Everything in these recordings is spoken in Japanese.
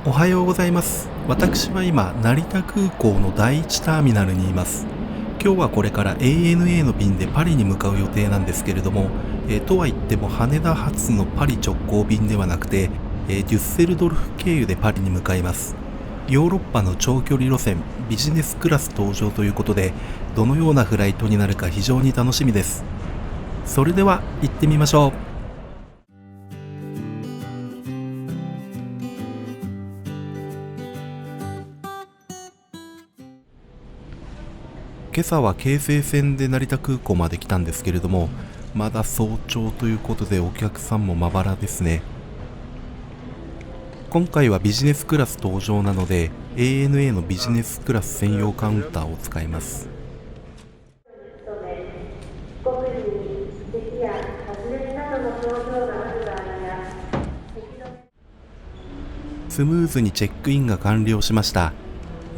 おはようございます。私は今、成田空港の第一ターミナルにいます。今日はこれから ANA の便でパリに向かう予定なんですけれども、とは言っても羽田発のパリ直行便ではなくて、デュッセルドルフ経由でパリに向かいます。ヨーロッパの長距離路線ビジネスクラス登場ということで、どのようなフライトになるか非常に楽しみです。それでは行ってみましょう。今朝は京成線で成田空港まで来たんですけれども、まだ早朝ということでお客さんもまばらですね。今回はビジネスクラス登場なので ANA のビジネスクラス専用カウンターを使います。スムーズにチェックインが完了しました。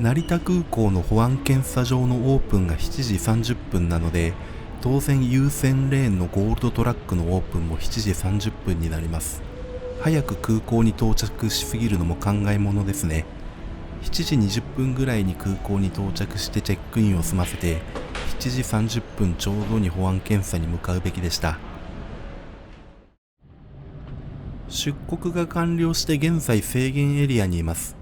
成田空港の保安検査場のオープンが7時30分なので、当然優先レーンのゴールドトラックのオープンも7時30分になります。早く空港に到着しすぎるのも考えものですね。7時20分ぐらいに空港に到着してチェックインを済ませて、7時30分ちょうどに保安検査に向かうべきでした。出国が完了して現在制限エリアにいます。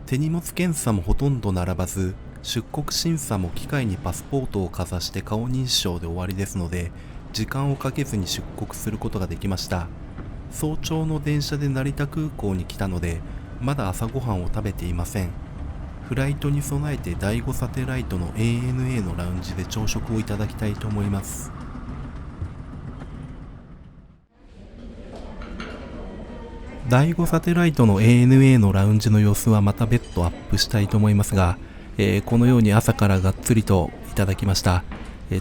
手荷物検査もほとんど並ばず、出国審査も機械にパスポートをかざして顔認証で終わりですので、時間をかけずに出国することができました。早朝の電車で成田空港に来たので、まだ朝ごはんを食べていません。フライトに備えて第5サテライトの ANA のラウンジで朝食をいただきたいと思います。第5サテライトの ANA のラウンジの様子はまた別途アップしたいと思いますが、このように朝からがっつりといただきました。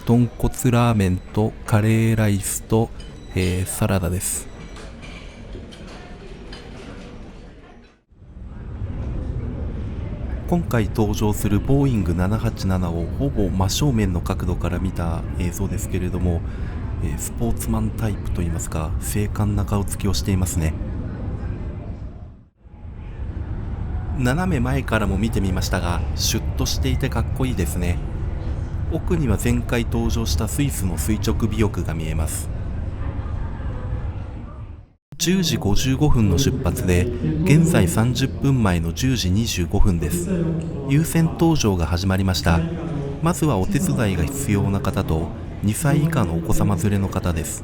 豚骨ラーメンとカレーライスと、サラダです。今回登場するボーイング787をほぼ真正面の角度から見た映像ですけれども、スポーツマンタイプといいますか、精悍な顔つきをしていますね。斜め前からも見てみましたが、シュッとしていてかっこいいですね。奥には前回登場したスイスの垂直尾翼が見えます。10時55分の出発で、現在30分前の10時25分です。優先搭乗が始まりました。まずはお手伝いが必要な方と2歳以下のお子様連れの方です。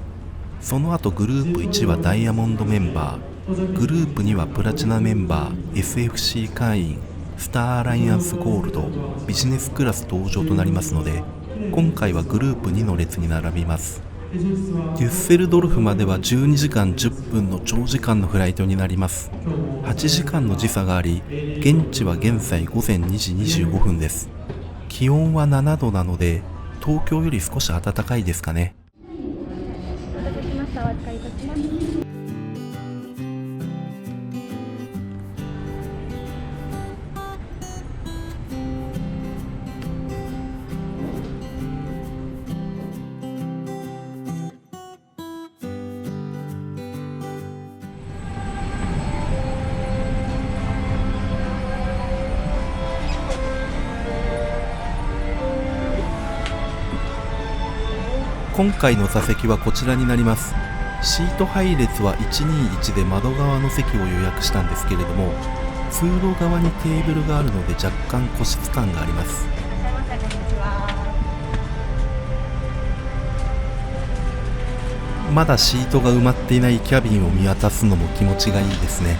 その後グループ1はダイヤモンドメンバー、グループ2はプラチナメンバー、SFC 会員、スターアライアンスゴールド、ビジネスクラス登場となりますので、今回はグループ2の列に並びます。デュッセルドルフまでは12時間10分の長時間のフライトになります。8時間の時差があり、現地は現在午前2時25分です。気温は7度なので、東京より少し暖かいですかね。今回の座席はこちらになります。シート配列は121で窓側の席を予約したんですけれども、通路側にテーブルがあるので若干個室感があります。まだシートが埋まっていないキャビンを見渡すのも気持ちがいいですね。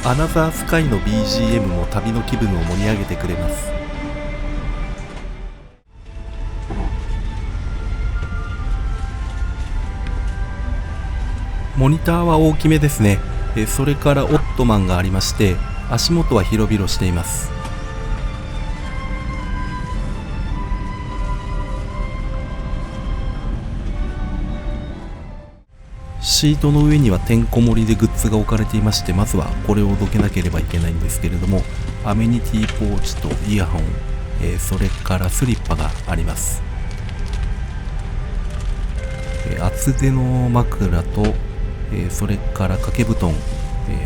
アナザースカイの BGM も旅の気分を盛り上げてくれます。モニターは大きめですね。それからオットマンがありまして、足元は広々しています。シートの上にはてんこ盛りでグッズが置かれていまして、まずはこれをどけなければいけないんですけれども、アメニティポーチとイヤホン、それからスリッパがあります。厚手の枕とそれから掛け布団、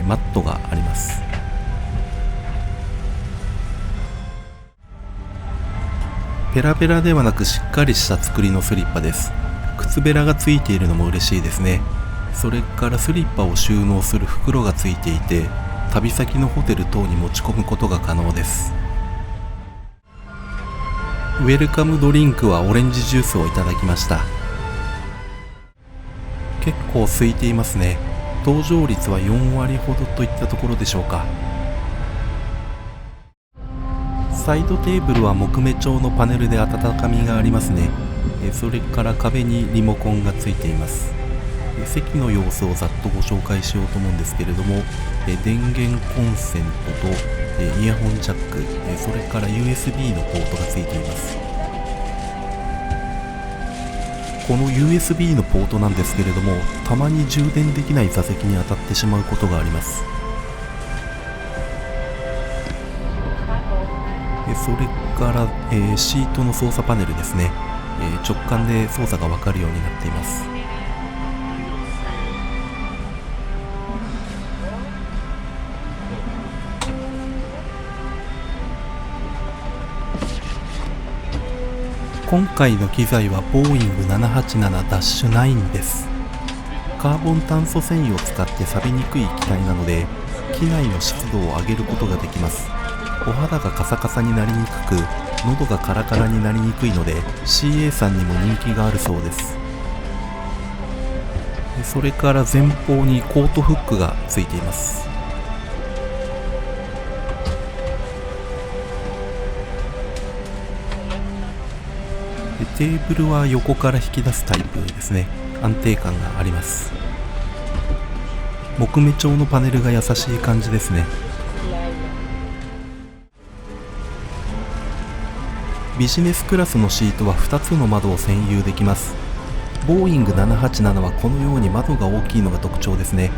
マットがあります。ペラペラではなくしっかりした作りのスリッパです。靴べらがついているのも嬉しいですね。それからスリッパを収納する袋がついていて、旅先のホテル等に持ち込むことが可能です。ウェルカムドリンクはオレンジジュースをいただきました。結構空いていますね。搭乗率は4割ほどといったところでしょうか。サイドテーブルは木目調のパネルで温かみがありますね。それから壁にリモコンがついています。席の様子をざっとご紹介しようと思うんですけれども、電源コンセントとイヤホンジャック、それから USB のポートがついています。この USB のポートなんですけれども、たまに充電できない座席に当たってしまうことがあります。それから、シートの操作パネルですね。直感で操作が分かるようになっています。今回の機材はボーイング 787-9 です。カーボン炭素繊維を使って錆びにくい機体なので、機内の湿度を上げることができます。お肌がカサカサになりにくく、喉がカラカラになりにくいので CA さんにも人気があるそうです。それから前方にコートフックがついています。テーブルは横から引き出すタイプですね。安定感があります。木目調のパネルが優しい感じですね。ビジネスクラスのシートは2つの窓を占有できます。ボーイング787はこのように窓が大きいのが特徴ですね。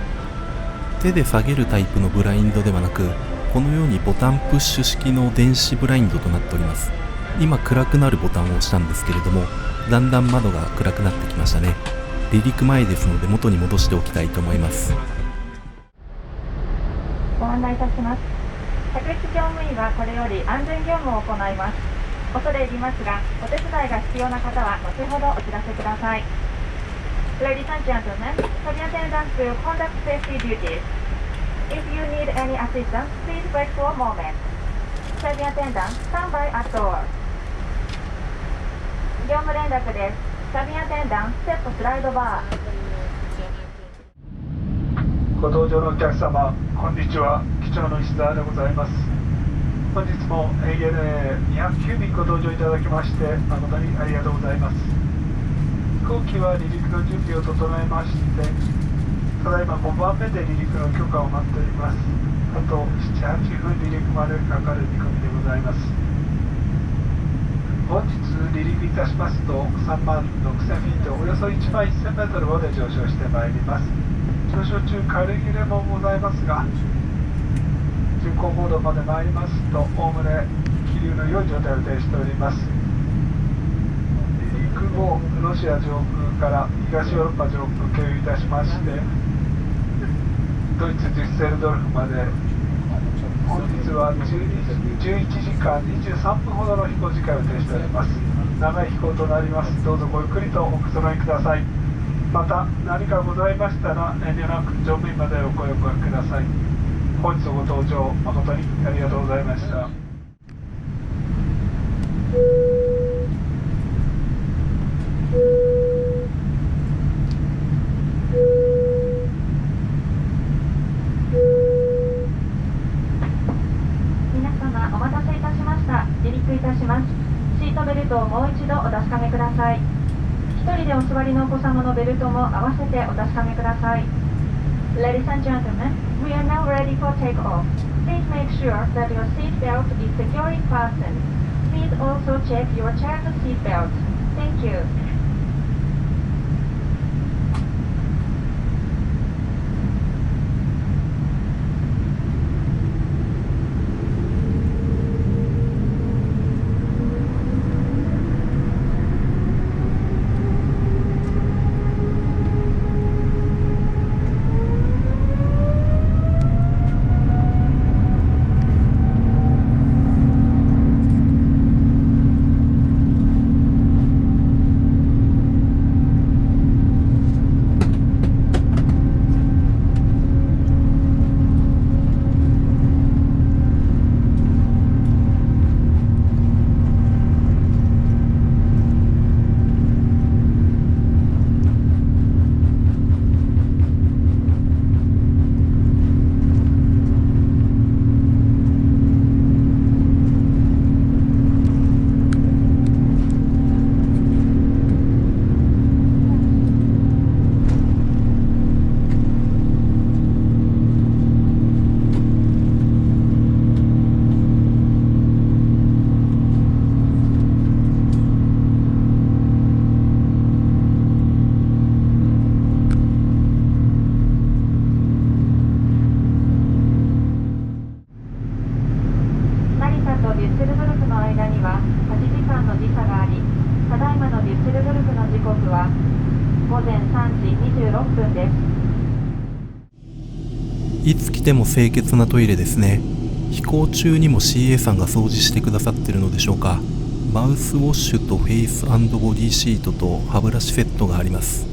手で下げるタイプのブラインドではなく、このようにボタンプッシュ式の電子ブラインドとなっております。今暗くなるボタンを押したんですけれども、だんだん窓が暗くなってきましたね。離陸前ですので元に戻しておきたいと思います。ご案内いたします。客室乗務員はこれより安全業務を行います。恐れ入りますが、お手伝いが必要な方は後ほどお知らせください。Ladies and gentlemen, cabin attendants will conduct safety duties. If you need any assistance, please wait for a moment. Cabin attendant, stand by at door. 業務連絡です。キャビンアテンダントセットスライドバー。ご搭乗のお客様、こんにちは。機長の石澤でございます。本日も ANA209 便ご搭乗いただきまして誠にありがとうございます。飛行機は離陸の準備を整えまして、ただいま5番目で離陸の許可を待っております。あと 7,8 分離陸までかかる見込みでございます。本日離陸いたしますと36,000フィート、およそ1万1000メートルまで上昇してまいります。上昇中軽い揺れもございますが、巡航モードまで参りますとおおむね気流の良い状態を呈しております。離陸後ロシア上空から東ヨーロッパ上空を経由いたしまして、ドイツデュッセルドルフまで本日は11時間23分ほどの飛行時間を予定しております。長い飛行となります。どうぞごゆっくりとおくつろぎください。また何かございましたら遠慮なく乗務員までお声をかけください。本日ご搭乗誠にありがとうございました。離陸いたします。シートベルトをもう一度お確かめください。一人でお座りのお子様のベルトも合わせてお確かめください。Ladies and gentlemen, we are now ready for takeoff. Please make sure that your seat belt is securely fastened. Please also check your child seat belt. Thank you. ごいつ来ても清潔なトイレですね。飛行中にも CA さんが掃除してくださってるのでしょうか。マウスウォッシュとフェイス&ボディシートと歯ブラシセットがあります。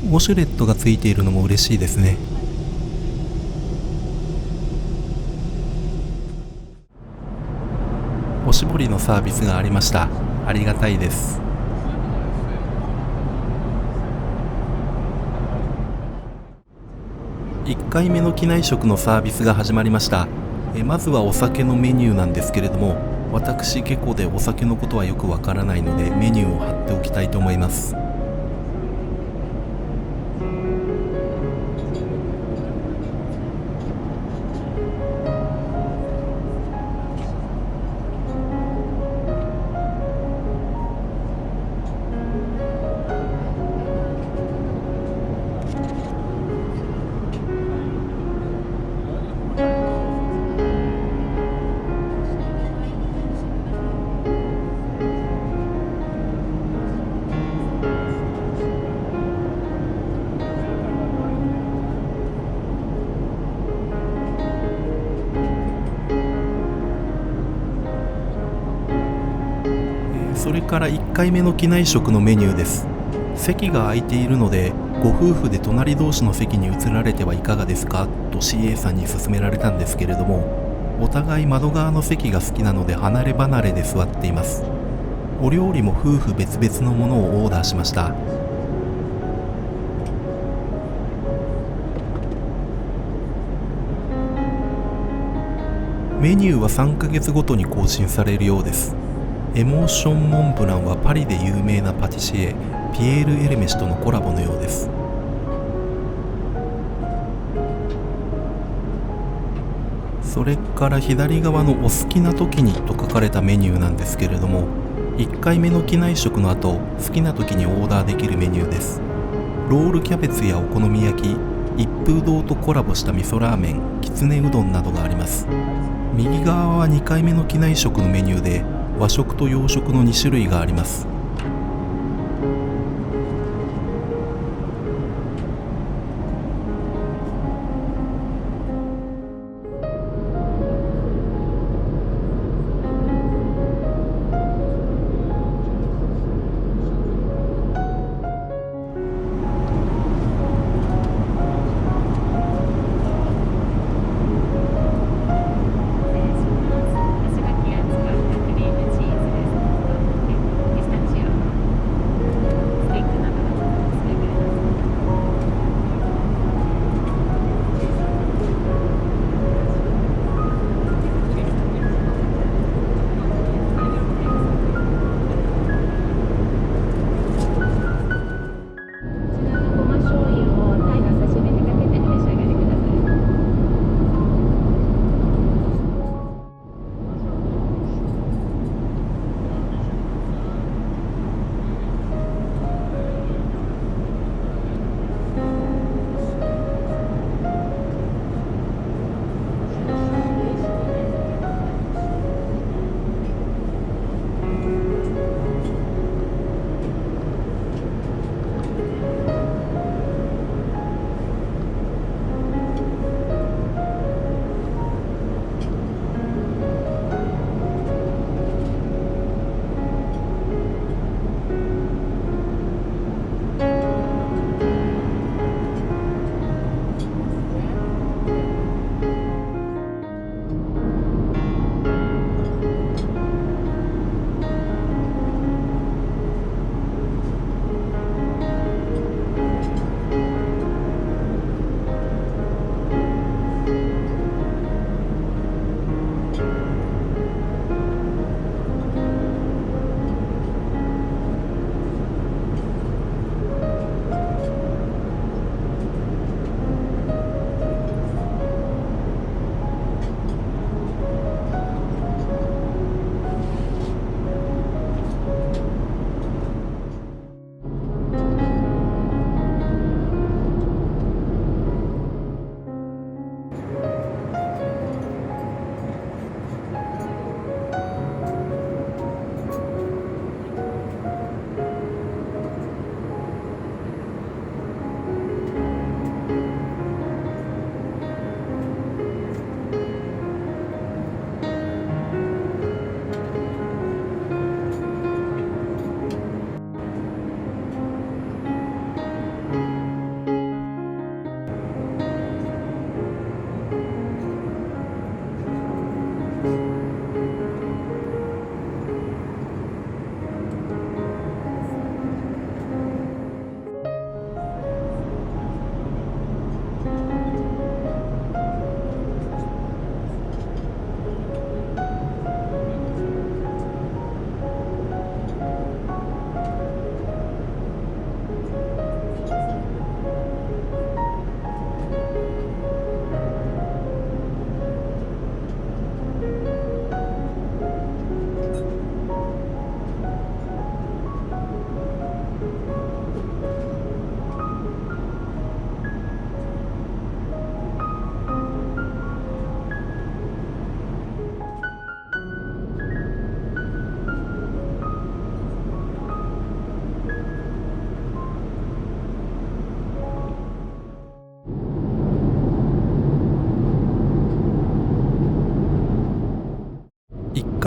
ウォシュレットがついているのも嬉しいですね。おしぼりのサービスがありました。ありがたいです。1回目の機内食のサービスが始まりました。まずはお酒のメニューなんですけれども、私結構でお酒のことはよくわからないのでメニューを貼っておきたいと思います。それから1回目の機内食のメニューです。席が空いているのでご夫婦で隣同士の席に移られてはいかがですかと CA さんに勧められたんですけれども、お互い窓側の席が好きなので離れ離れで座っています。お料理も夫婦別々のものをオーダーしました。メニューは3ヶ月ごとに更新されるようです。エモーションモンブランはパリで有名なパティシエピエール・エルメシとのコラボのようです。それから左側のお好きな時にと書かれたメニューなんですけれども、1回目の機内食の後好きな時にオーダーできるメニューです。ロールキャベツやお好み焼き、一風堂とコラボした味噌ラーメン、きつねうどんなどがあります。右側は2回目の機内食のメニューで和食と洋食の2種類があります。石垣やつばクリームチーズです。ピスタチ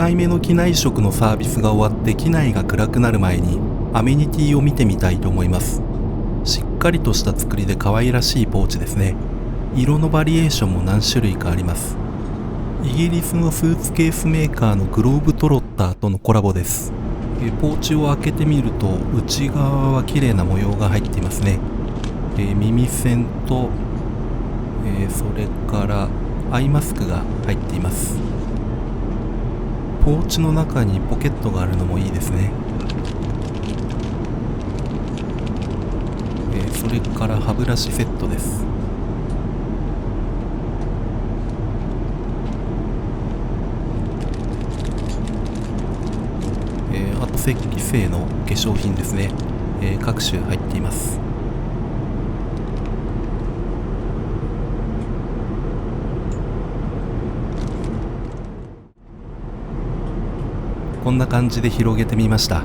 回目の機内食のサービスが終わって機内が暗くなる前にアメニティを見てみたいと思います。しっかりとした作りで可愛らしいポーチですね。色のバリエーションも何種類かあります。イギリスのスーツケースメーカーのグローブトロッターとのコラボです。ポーチを開けてみると内側は綺麗な模様が入っていますね。耳栓と、それからアイマスクが入っています。ポーチの中にポケットがあるのもいいですね。それから歯ブラシセットです。あと石器製の化粧品ですね。各種入っています。こんな感じで広げてみました。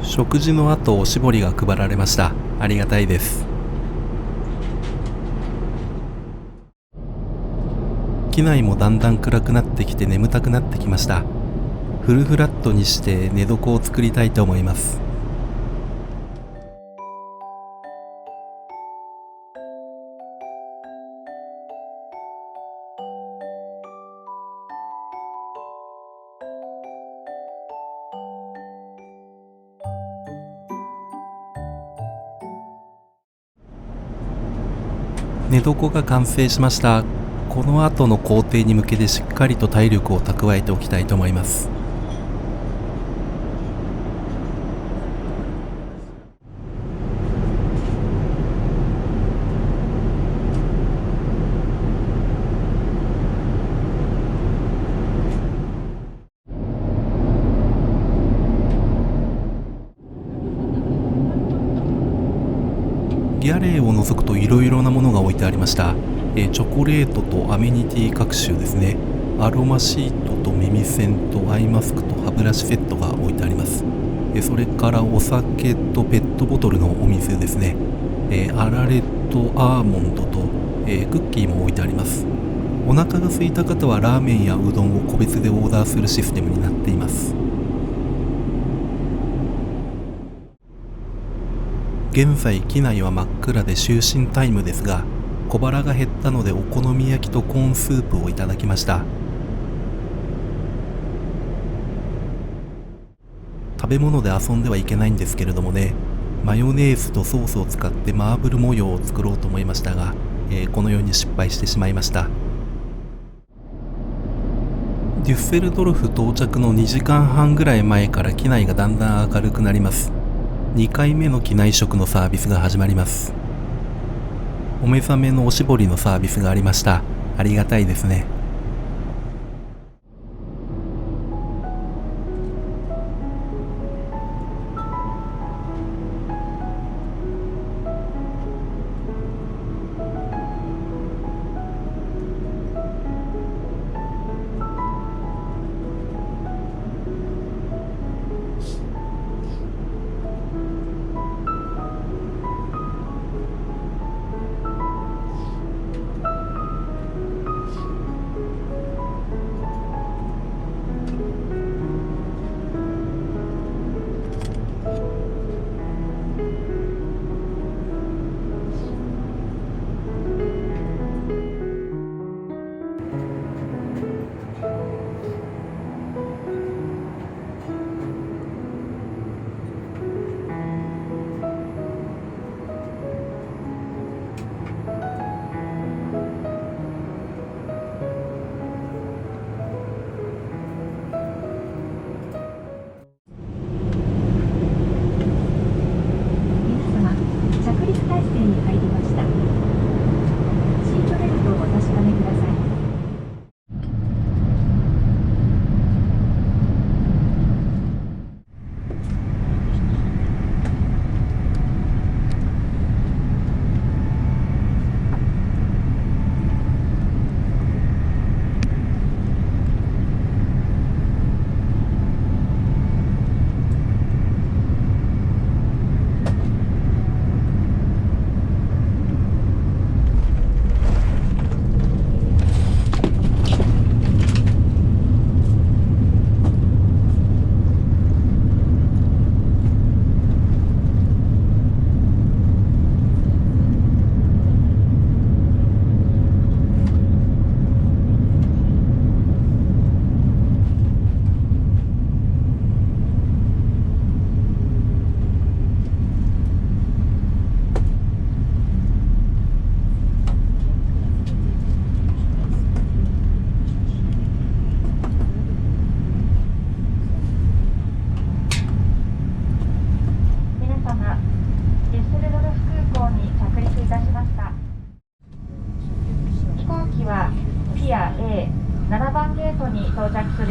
食事の後おしぼりが配られました。ありがたいです。機内もだんだん暗くなってきて眠たくなってきました。フルフラットにして寝床を作りたいと思います。寝床が完成しました。この後の工程に向けてしっかりと体力を蓄えておきたいと思います。ギャレーを除くといろいろなものが置いてありました。チョコレートとアメニティ各種ですね。アロマシートと耳栓とアイマスクと歯ブラシセットが置いてあります。それからお酒とペットボトルのお水ですね。あられとアーモンドと、クッキーも置いてあります。お腹が空いた方はラーメンやうどんを個別でオーダーするシステムになっています。現在機内は真っ暗で就寝タイムですが、小腹が減ったのでお好み焼きとコーンスープをいただきました。食べ物で遊んではいけないんですけれどもね、マヨネーズとソースを使ってマーブル模様を作ろうと思いましたが、このように失敗してしまいました。デュッセルドルフ到着の2時間半ぐらい前から機内がだんだん明るくなります。2回目の機内食のサービスが始まります。お目覚めのおしぼりのサービスがありました。ありがたいですね。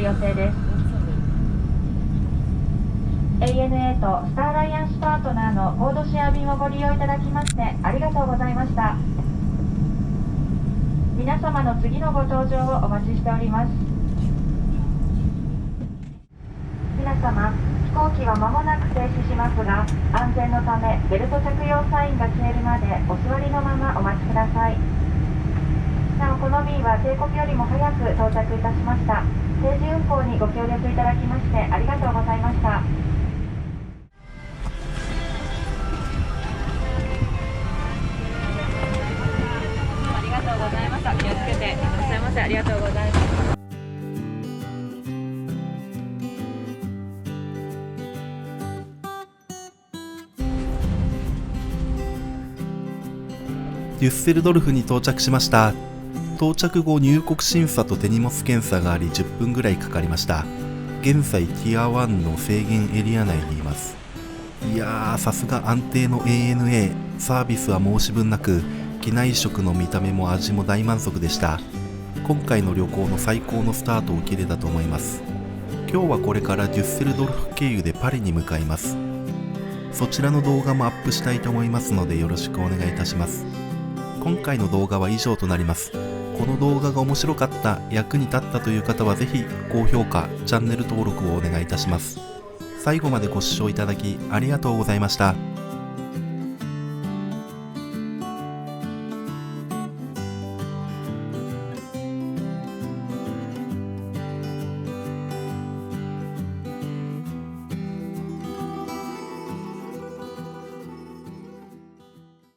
予定です。 ANA とスターアライアンスパートナーのコードシェア便をご利用いただきましてありがとうございました。皆様の次のご搭乗をお待ちしております。皆様、飛行機は間もなく停止しますが、安全のためベルト着用サインが消えるまでお座りのままお待ちください。なお、この便は定刻よりも早く到着いたしました。定時運行にご協力いただきましてありがとうございました。ありがとうございました。気をつけていらっしゃいませ。ありがとうございます。デュッセルドルフに到着しました。到着後、入国審査と手荷物検査があり10分ぐらいかかりました。現在ティア1の制限エリア内にいます。いやー、さすが安定の ANA、 サービスは申し分なく、機内食の見た目も味も大満足でした。今回の旅行の最高のスタートを切れたと思います。今日はこれからデュッセルドルフ経由でパリに向かいます。そちらの動画もアップしたいと思いますのでよろしくお願いいたします。今回の動画は以上となります。この動画が面白かった、役に立ったという方はぜひ高評価、チャンネル登録をお願いいたします。最後までご視聴いただきありがとうございました。